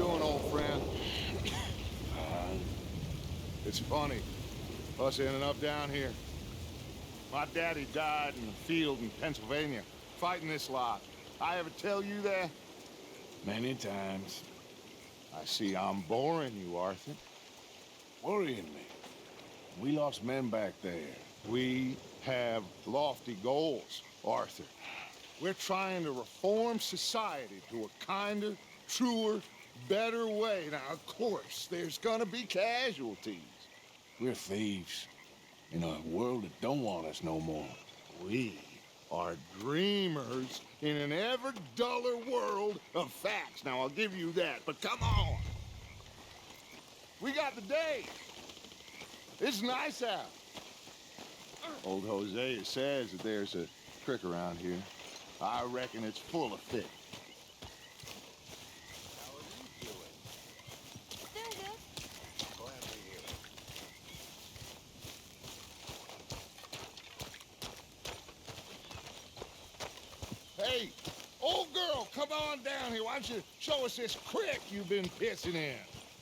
doing, old friend? It's funny, us ending up down here. My daddy died in the field in Pennsylvania, fighting this lot. I ever tell you that? Many times. I see I'm boring you, Arthur. Worrying me. We lost men back there. We have lofty goals, Arthur. We're trying to reform society to a kinder, truer, better way. Now, of course, there's gonna be casualties. We're thieves. In a world that don't want us no more. We are dreamers in an ever duller world of facts. Now, I'll give you that, but come on. We got the day. It's nice out. Old Hosea says that there's a creek around here. I reckon it's full of fish. How are you doing? Doing good. Glad to hear it. Hey, old girl, come on down here. Why don't you show us this creek you've been pissing in?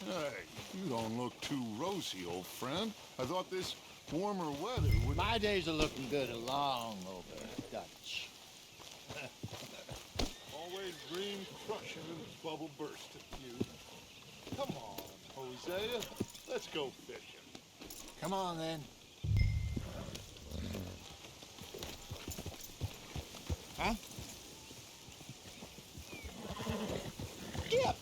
Hey, you don't look too rosy, old friend. I thought this warmer weather would... My days are looking good along over Dutch. Always dream crushing and bubble bursting, you. Come on, Hosea. Let's go fishing. Come on, then. Huh? Yep.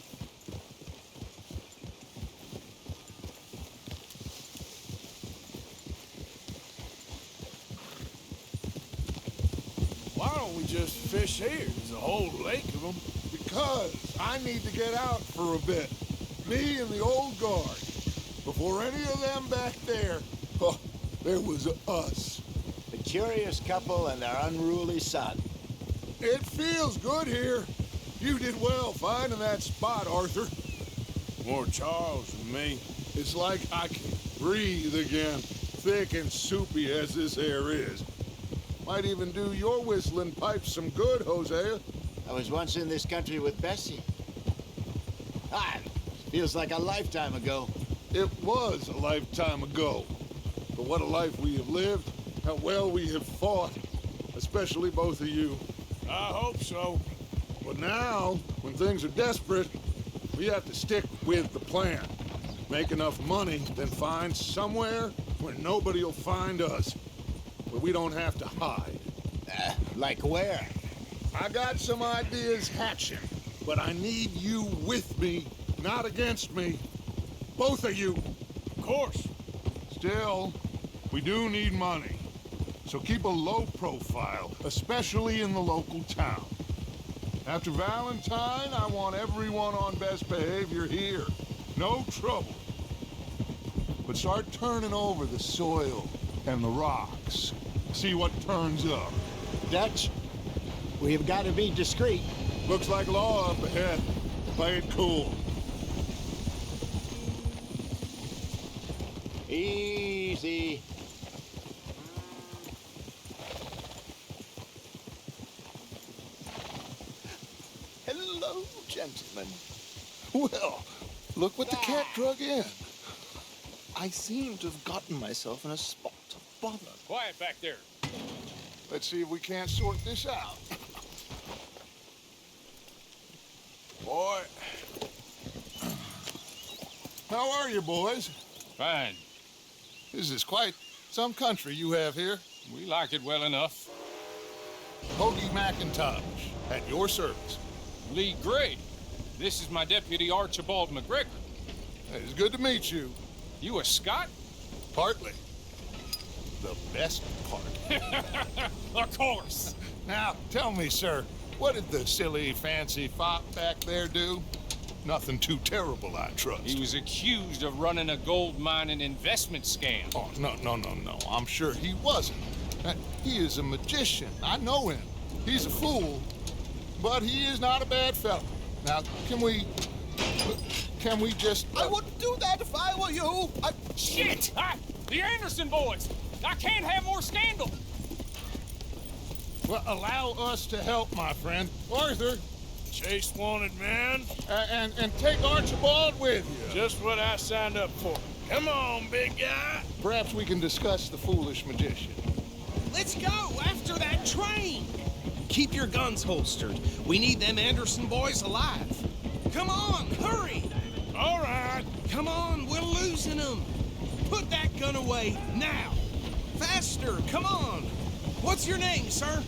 Why don't we just fish here? There's a whole lake of them. Because I need to get out for a bit. Me and the old guard. Before any of them back there, oh, there was us. The curious couple and their unruly son. It feels good here. You did well finding that spot, Arthur. More Charles than me. It's like I can breathe again, thick and soupy as this air is. Might even do your whistling pipes some good, Hosea. I was once in this country with Bessie. Ah, feels like a lifetime ago. It was a lifetime ago. But what a life we have lived, how well we have fought, especially both of you. I hope so. But now, when things are desperate, we have to stick with the plan. Make enough money, then find somewhere where nobody will find us. Where we don't have to hide. Like where? I got some ideas hatching, but I need you with me, not against me. Both of you. Of course. Still, we do need money. So keep a low profile, especially in the local town. After Valentine, I want everyone on best behavior here. No trouble. But start turning over the soil and the rocks. See what turns up. Dutch, we've got to be discreet. Looks like law up ahead. Play it cool. Easy. Hello, gentlemen. Well, look what the cat drug in. I seem to have gotten myself in a spot of bother. Quiet back there. Let's see if we can't sort this out. Boy. How are you, boys? Fine. This is quite some country you have here. We like it well enough. Hoagie McIntosh, at your service. Lee Gray. This is my deputy Archibald McGregor. It's good to meet you. You a Scot? Partly. The best part. Of course. Now, tell me, sir, what did the silly, fancy fop back there do? Nothing too terrible, I trust. He was accused of running a gold mining investment scam. Oh, no. I'm sure he wasn't. He is a magician. I know him. He's a fool, but he is not a bad fellow. Now, can we just... I wouldn't do that if I were you. Shit! The Anderson boys! I can't have more scandal! Well, allow us to help, my friend. Arthur, Chase wanted man. And take Archibald with you. Just what I signed up for. Come on, big guy. Perhaps we can discuss the foolish magician. Let's go after that train. Keep your guns holstered. We need them Anderson boys alive. Come on, hurry. All right. Come on, we're losing them. Put that gun away now. Faster, come on. What's your name, sir?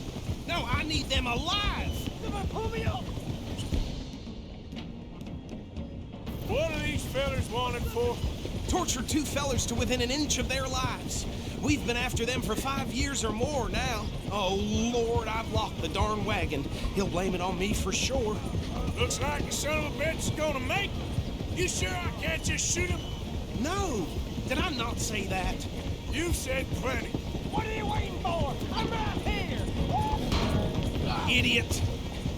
No, I need them alive. Pull me up. What are these fellas wanted for? Tortured two fellers to within an inch of their lives. We've been after them for 5 years or more now. Oh, Lord, I've locked the darn wagon. He'll blame it on me for sure. Looks like the son of a bitch is gonna make it. You sure I can't just shoot him? No, did I not say that? You said plenty. What are you waiting for? I'm right here. Idiot.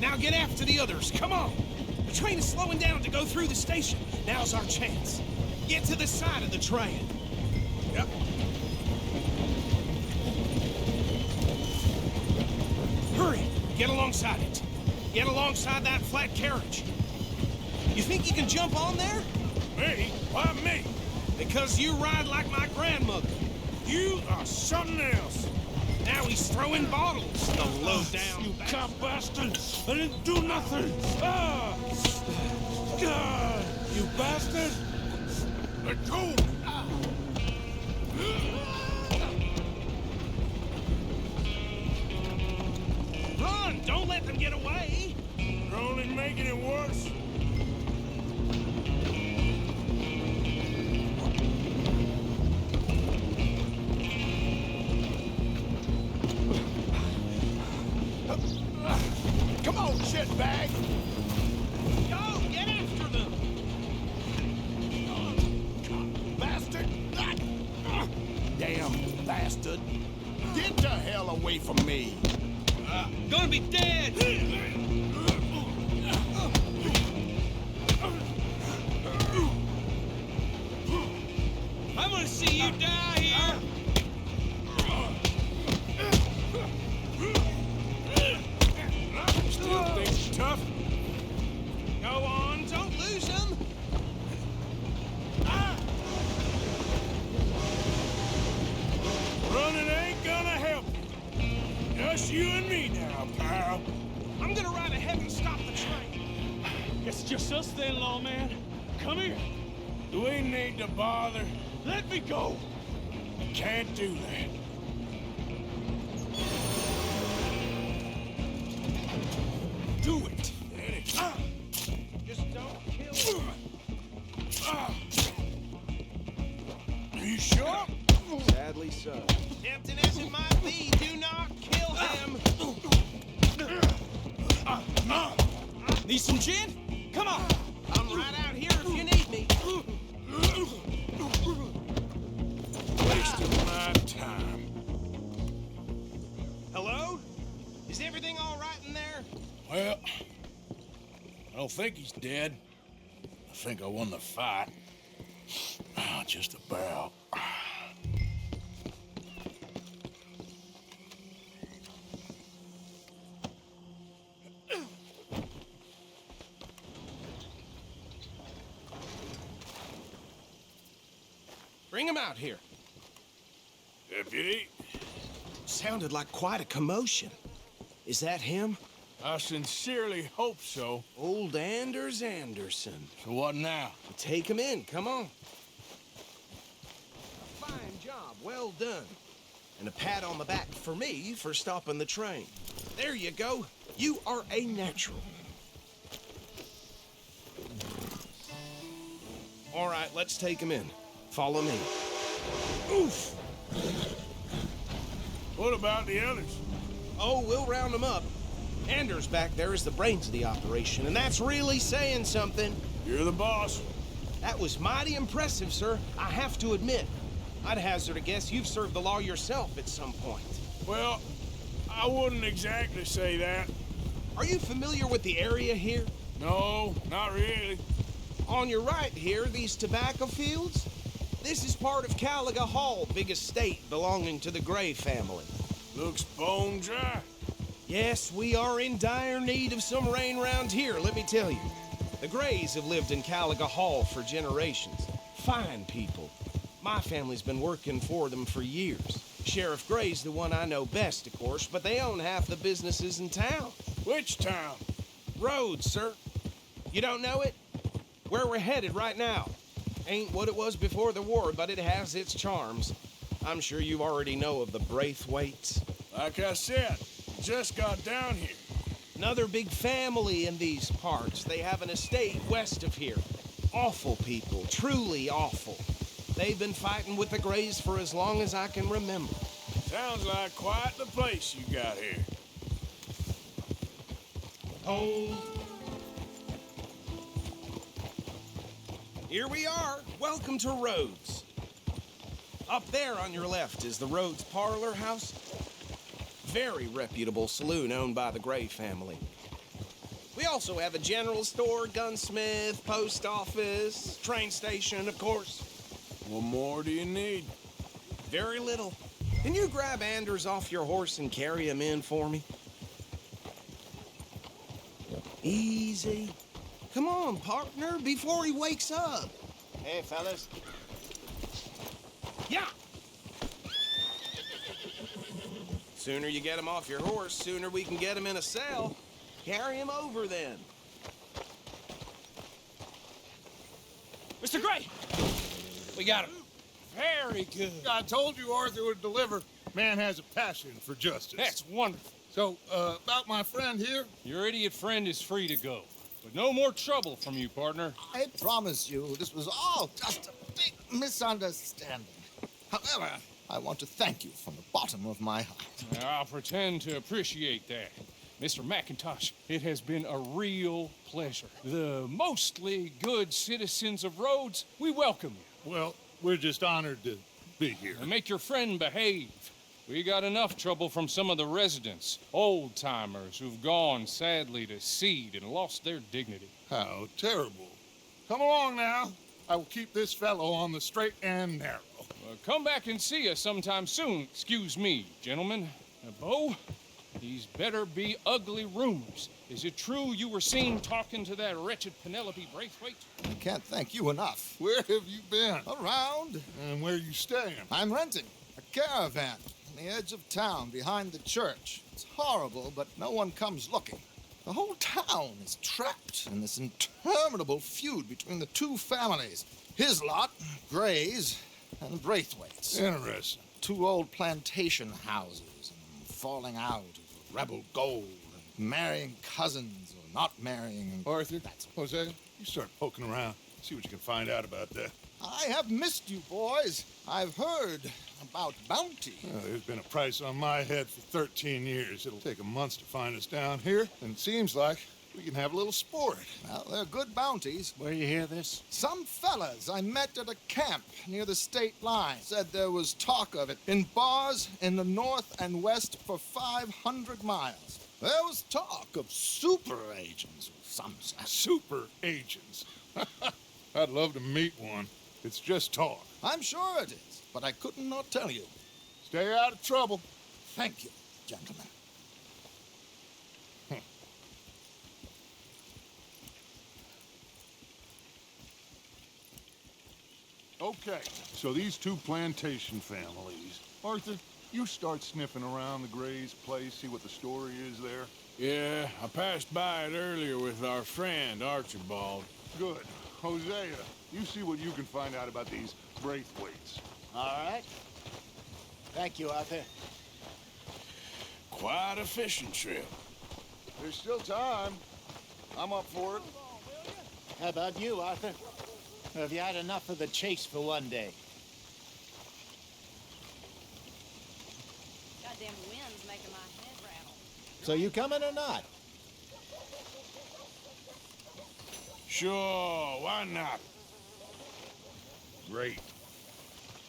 Now get after the others, come on. The train is slowing down to go through the station. Now's our chance. Get to the side of the train. Yep. Hurry, get alongside it. Get alongside that flat carriage. You think you can jump on there? Me? Why me? Because you ride like my grandmother. You are something else. Now he's throwing bottles, the low-down You cop bastard! I didn't do nothing! Ah! God! You bastard! Let go! Run! Don't let them get away! You're only making it worse. Come on, shitbag! Go! Get after them! Bastard! Damn bastard. Get the hell away from me. Gonna be dead! I'm gonna see you die here! Still think you're tough? Go on, don't lose them! Running ain't gonna help you. Just you and me now, pal. I'm gonna ride ahead and stop the train. It's just us then, lawman. Come here. Do we need to bother? Let me go. Can't do that. Do it! Just don't kill me. Are you sure? Sadly so. Tempting as it might be, do not kill him! Need some gin? Come on! I'm right out here if you need me. Wasting my time. Hello? Is everything all right in there? Well, I don't think he's dead. I think I won the fight. Just about. Bring him out here. Deputy, Sounded like quite a commotion. Is that him? I sincerely hope so. Old Anders Anderson. So what now? Take him in, come on. A fine job, well done. And a pat on the back for me for stopping the train. There you go. You are a natural. All right, let's take him in. Follow me. Oof! What about the others? Oh, we'll round them up. Anders back there is the brains of the operation, and that's really saying something. You're the boss. That was mighty impressive, sir. I have to admit. I'd hazard a guess you've served the law yourself at some point. Well, I wouldn't exactly say that. Are you familiar with the area here? No, not really. On your right here, these tobacco fields? This is part of Caliga Hall, big estate belonging to the Gray family. Looks bone dry. Yes, we are in dire need of some rain round here, let me tell you. The Grays have lived in Caliga Hall for generations. Fine people. My family's been working for them for years. Sheriff Gray's the one I know best, of course, but they own half the businesses in town. Which town? Rhodes, sir. You don't know it? Where we're headed right now. Ain't what it was before the war, but it has its charms. I'm sure you already know of the Braithwaites. Like I said, just got down here. Another big family in these parts. They have an estate west of here. Awful people, truly awful. They've been fighting with the Grays for as long as I can remember. Sounds like quite the place you got here. Oh. Here we are. Welcome to Rhodes. Up there on your left is the Rhodes Parlor House. Very reputable saloon owned by the Gray family. We also have a general store, gunsmith, post office, train station, of course. What more do you need? Very little. Can you grab Anders off your horse and carry him in for me? Easy. Come on, partner, before he wakes up. Hey, fellas. Yeah! Sooner you get him off your horse, sooner we can get him in a cell. Carry him over, then. Mr. Gray! We got him. Very good. I told you Arthur would deliver. Man has a passion for justice. That's wonderful. So, about my friend here? Your idiot friend is free to go. But no more trouble from you, partner. I promise you, this was all just a big misunderstanding. However, I want to thank you from the bottom of my heart. I'll pretend to appreciate that. Mr. McIntosh, it has been a real pleasure. The mostly good citizens of Rhodes, we welcome you. Well, we're just honored to be here. And make your friend behave. We got enough trouble from some of the residents, old-timers who've gone, sadly, to seed and lost their dignity. How terrible. Come along now. I will keep this fellow on the straight and narrow. Come back and see us sometime soon. Excuse me, gentlemen. Bo, these better be ugly rumors. Is it true you were seen talking to that wretched Penelope Braithwaite? I can't thank you enough. Where have you been? Around, And where you staying? I'm renting a caravan on the edge of town behind the church. It's horrible, but no one comes looking. The whole town is trapped in this interminable feud between the two families. His lot, Gray's, and Braithwaite's. Interesting. Two old plantation houses, and falling out of rebel gold, and marrying cousins or not marrying. And Arthur, Jose, you start poking around. See what you can find out about that. I have missed you, boys. I've heard about bounty. There's been a price on my head for 13 years. It'll take a month to find us down here, and it seems like we can have a little sport. Well, they're good bounties. Where you hear this? Some fellas I met at a camp near the state line said there was talk of it in bars in the north and west for 500 miles. There was talk of super agents of some sort. Super agents. I'd love to meet one. It's just talk. I'm sure it is, but I couldn't not tell you. Stay out of trouble. Thank you, gentlemen. Okay, so these two plantation families. Arthur, you start sniffing around the Gray's place, see what the story is there. Yeah, I passed by it earlier with our friend, Archibald. Good. Hosea, you see what you can find out about these Braithwaites. All right. Thank you, Arthur. Quite a fishing trip. There's still time. I'm up for it. How about you, Arthur? Or have you had enough of the chase for one day? Goddamn wind's making my head rattle. So you coming or not? Sure, why not? Great.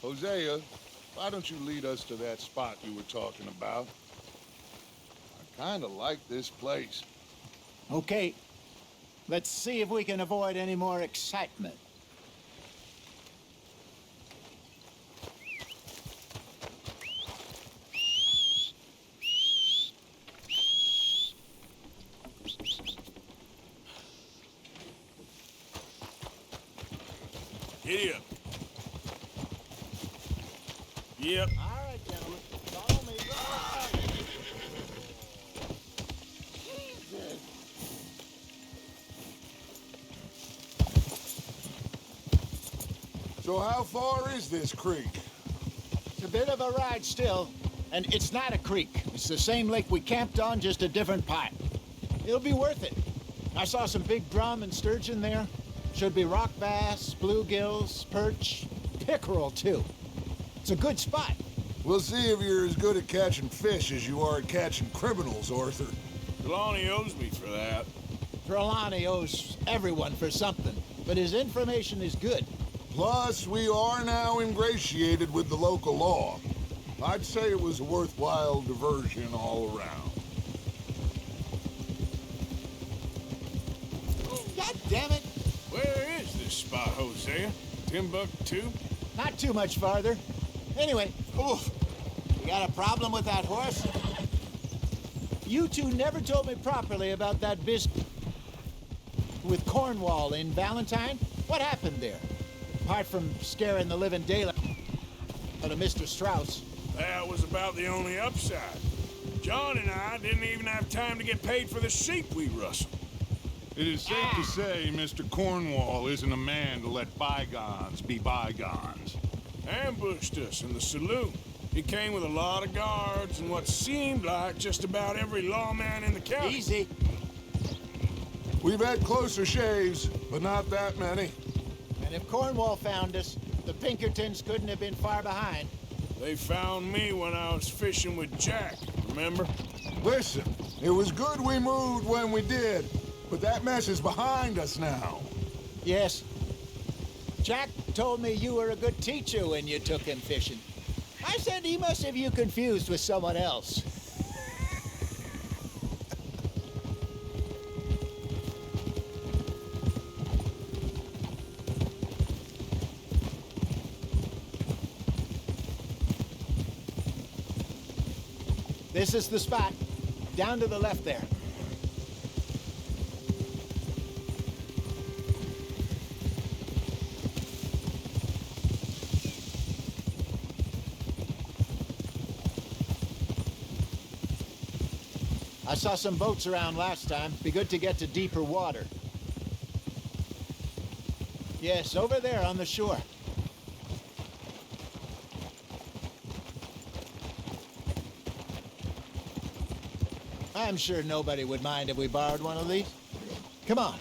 Hosea, why don't you lead us to that spot you were talking about? I kind of like this place. Okay. Let's see if we can avoid any more excitement. Giddy up. Yep. All right, gentlemen. Follow me. So how far is this creek? It's a bit of a ride still, and it's not a creek. It's the same lake we camped on, just a different part. It'll be worth it. I saw some big drum and sturgeon there. Should be rock bass, bluegills, perch, pickerel, too. It's a good spot. We'll see if you're as good at catching fish as you are at catching criminals, Arthur. Trelawney owes me for that. Trelawney owes everyone for something, but his information is good. Plus, we are now ingratiated with the local law. I'd say it was a worthwhile diversion all around. God damn it! Where is this spot, Hosea? Timbuktu? Not too much farther. Anyway, oof, you got a problem with that horse? You two never told me properly about that business with Cornwall in Valentine. What happened there? Apart from scaring the living daylight out of Mr. Strauss. That was about the only upside. John and I didn't even have time to get paid for the sheep we rustled. It is safe to say Mr. Cornwall isn't a man to let bygones be bygones. Ambushed us in the saloon. He came with a lot of guards and what seemed like just about every lawman in the county. Easy. We've had closer shaves, but not that many. And if Cornwall found us, the Pinkertons couldn't have been far behind. They found me when I was fishing with Jack, remember? Listen, it was good we moved when we did, but that mess is behind us now. Yes. Jack told me you were a good teacher when you took him fishing. I said he must have you confused with someone else. This is the spot. Down to the left there. I saw some boats around last time. Be good to get to deeper water. Yes, over there on the shore. I'm sure nobody would mind if we borrowed one of these. Come on.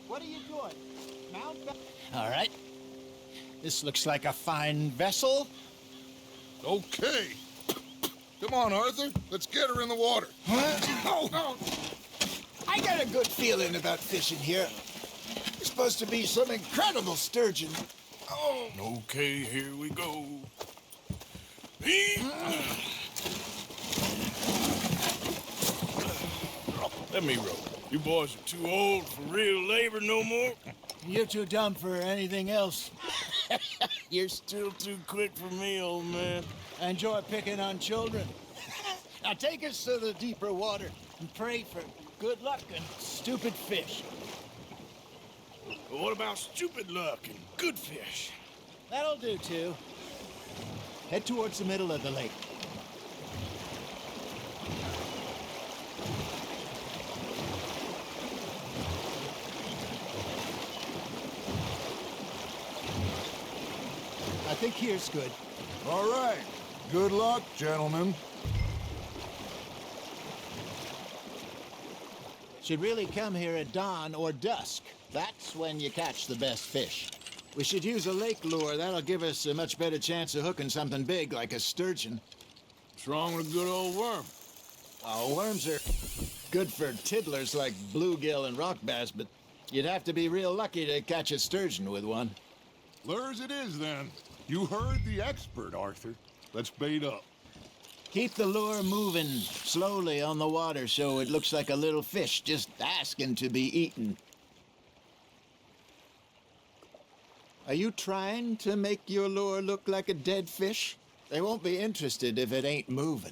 What are you doing? Mount back. All right. This looks like a fine vessel. Okay. Come on, Arthur. Let's get her in the water. Oh. I got a good feeling about fishing here. It's supposed to be some incredible sturgeon. Oh. Okay, here we go. Let me row. You boys are too old for real labor no more. You're too dumb for anything else. You're still too quick for me, old man. I enjoy picking on children. Now take us to the deeper water and pray for good luck and stupid fish. But what about stupid luck and good fish? That'll do, too. Head towards the middle of the lake. I think here's good. All right. Good luck, gentlemen. Should really come here at dawn or dusk. That's when you catch the best fish. We should use a lake lure. That'll give us a much better chance of hooking something big like a sturgeon. What's wrong with a good old worm? Oh, worms are good for tiddlers like bluegill and rock bass, but you'd have to be real lucky to catch a sturgeon with one. Lures it is, then. You heard the expert, Arthur. Let's bait up. Keep the lure moving slowly on the water so it looks like a little fish just asking to be eaten. Are you trying to make your lure look like a dead fish? They won't be interested if it ain't moving.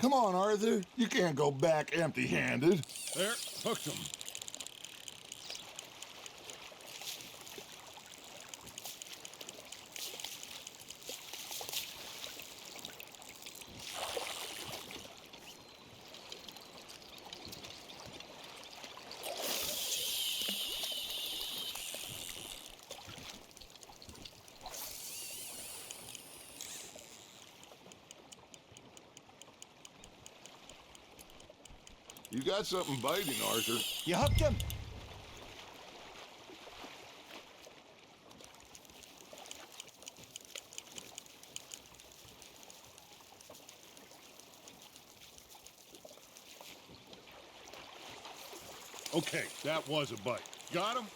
Come on, Arthur. You can't go back empty-handed. There, hooked him. You got something biting, Arthur. You hooked him? Okay, that was a bite. Got him?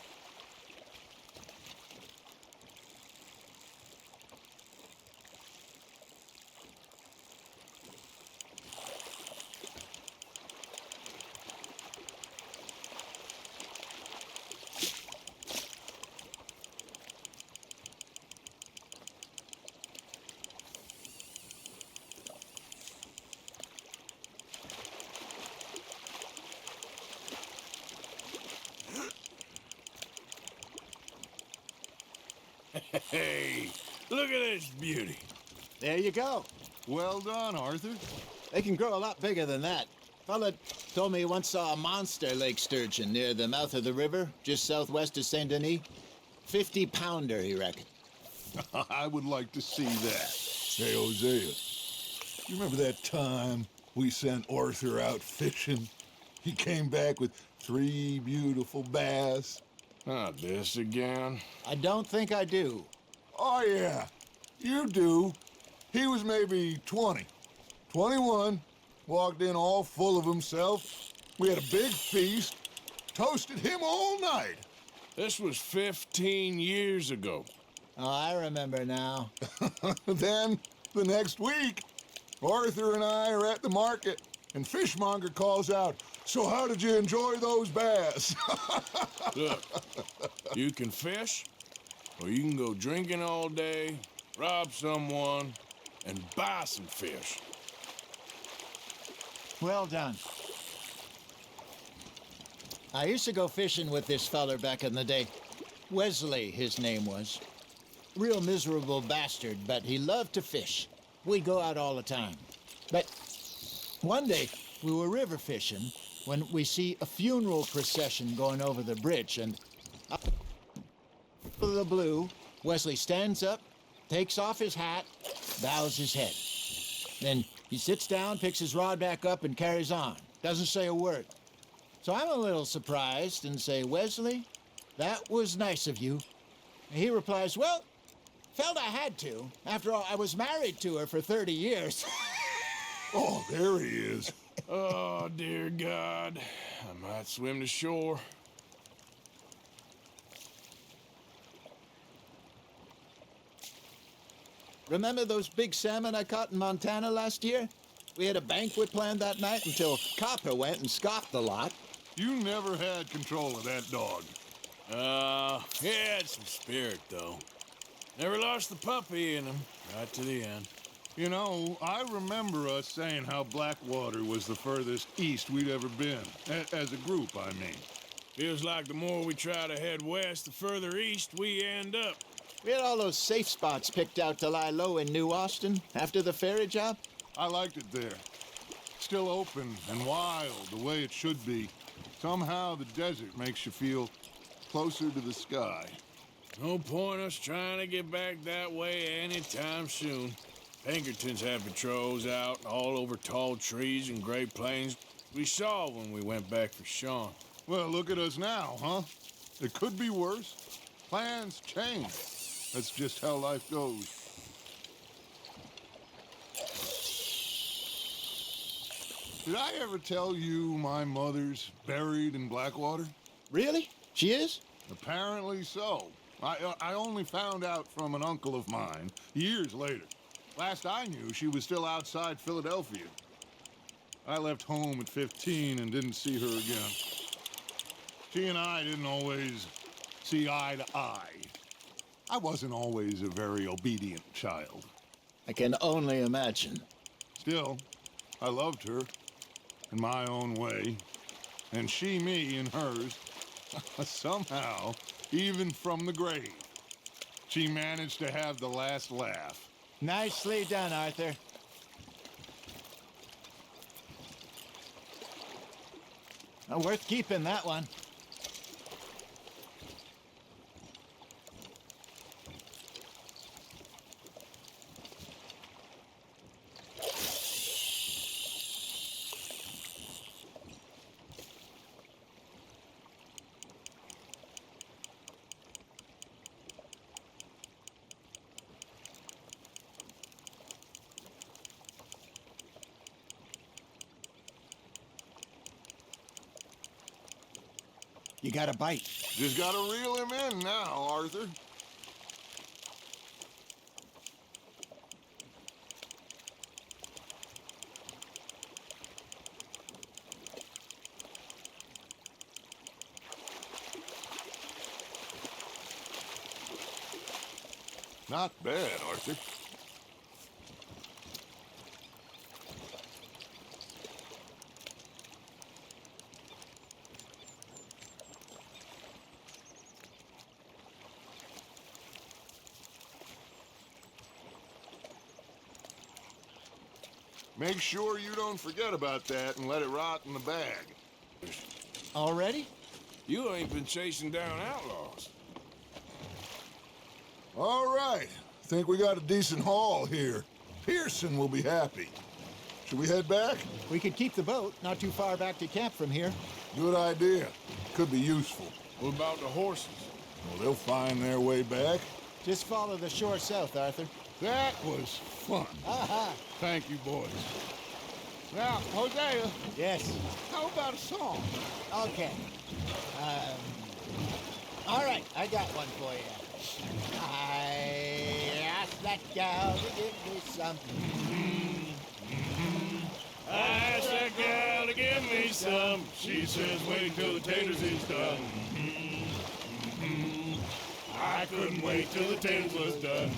Hey, look at this beauty. There you go. Well done, Arthur. They can grow a lot bigger than that. Fella told me he once saw a monster lake sturgeon near the mouth of the river, just southwest of Saint Denis. 50-pounder, he reckoned. I would like to see that. Hey, Hosea, you remember that time we sent Arthur out fishing? He came back with 3 beautiful bass. Not this again. I don't think I do. Oh, yeah, you do. He was maybe 20, 21, walked in all full of himself. We had a big feast, toasted him all night. This was 15 years ago. Oh, I remember now. Then, the next week, Arthur and I are at the market, and Fishmonger calls out, "So how did you enjoy those bass?" Look, you can fish, or you can go drinking all day, rob someone, and buy some fish. Well done. I used to go fishing with this feller back in the day. Wesley, his name was. Real miserable bastard, but he loved to fish. We'd go out all the time. But one day, we were river fishing when we see a funeral procession going over the bridge, and out of the blue, Wesley stands up, takes off his hat, bows his head. Then he sits down, picks his rod back up, and carries on. Doesn't say a word. So I'm a little surprised and say, "Wesley, that was nice of you." And he replies, "Well, felt I had to. After all, I was married to her for 30 years. Oh, there he is. Oh, dear God. I might swim to shore. Remember those big salmon I caught in Montana last year? We had a banquet planned that night until Copper went and scoffed the lot. You never had control of that dog. He had some spirit, though. Never lost the puppy in him, right to the end. You know, I remember us saying how Blackwater was the furthest east we'd ever been. As a group, I mean. Feels like the more we try to head west, the further east we end up. We had all those safe spots picked out to lie low in New Austin after the ferry job. I liked it there. Still open and wild, the way it should be. Somehow the desert makes you feel closer to the sky. No point us trying to get back that way anytime soon. Pinkertons have patrols out all over tall trees and Great Plains. We saw when we went back for Sean. Well, look at us now, huh? It could be worse. Plans change. That's just how life goes. Did I ever tell you my mother's buried in Blackwater? Really? She is? Apparently so. I only found out from an uncle of mine years later. Last I knew, she was still outside Philadelphia. I left home at 15 and didn't see her again. She and I didn't always see eye to eye. I wasn't always a very obedient child. I can only imagine. Still, I loved her in my own way, and she me in hers. Somehow, even from the grave, she managed to have the last laugh. Nicely done, Arthur. Worth keeping, that one. You got a bite. Just gotta reel him in now, Arthur. Not bad, Arthur. Make sure you don't forget about that and let it rot in the bag. Already? You ain't been chasing down outlaws. All right. Think we got a decent haul here. Pearson will be happy. Should we head back? We could keep the boat not too far back to camp from here. Good idea. Could be useful. What about the horses? Well, they'll find their way back. Just follow the shore south, Arthur. That was fun. Aha! Thank you, boys. Now, Hosea, Yes. how about a song? Okay. All right, I got one for you. I asked that gal to give me something. I asked that gal to give me some. She says, wait till the taters is done. I couldn't wait till the taters was done.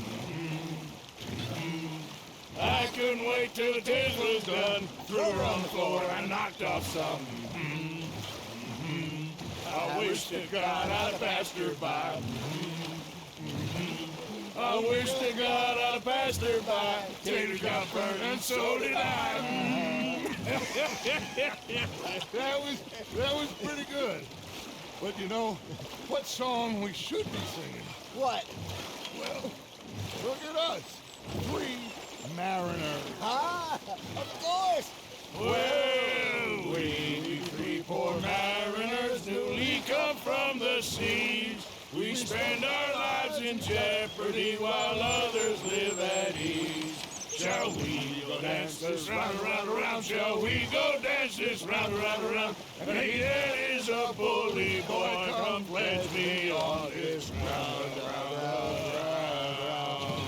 I couldn't wait till the taters was done. Threw her on the floor and knocked off some. I wish to God I'd have passed her by. I wish to God I'd have passed her by. Taters got burned and so did I. That was pretty good. But you know, what song we should be singing? What? Well, look at us. 3 mariners. Ah, of course. Well, we 3 poor mariners newly come from the seas. We spend our lives in jeopardy while others live at ease. Shall we go dance this round, around, around? Shall we go dance this round, around, around? And he that is a bully boy, come pledge me on this round, round, round.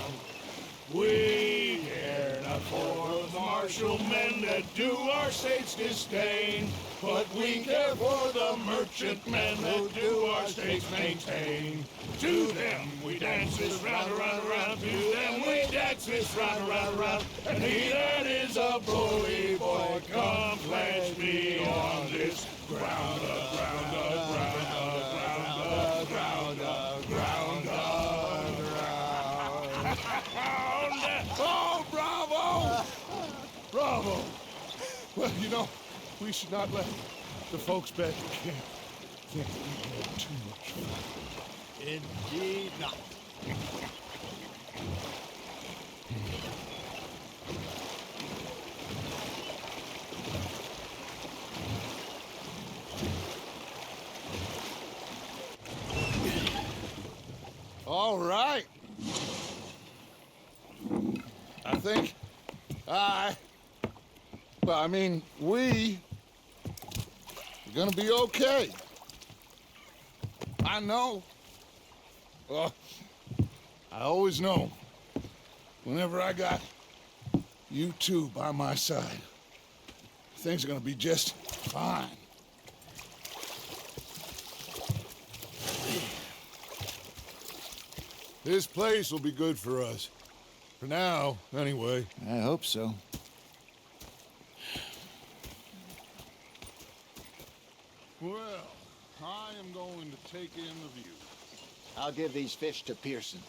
We care not for the martial men that do our state's disdain, but we care for the merchantmen that do our state's maintain. To them we dance this round, around, around. To them we dance this round, around, around. And he that is a bully boy, come pledge me on this ground, ground, ground, ground, ground, ground, ground. Oh, bravo! Bravo! Well, you know, we should not let the folks back at camp think we had too much fun. Indeed not. All right. I think we are gonna be okay. I know. Well, I always know whenever I got you two by my side, things are gonna be just fine. This place will be good for us. For now, anyway. I hope so. Well, I am going to take in the view. I'll give these fish to Pearson.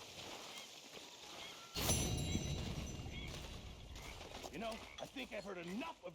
You know, I think I've heard enough of you.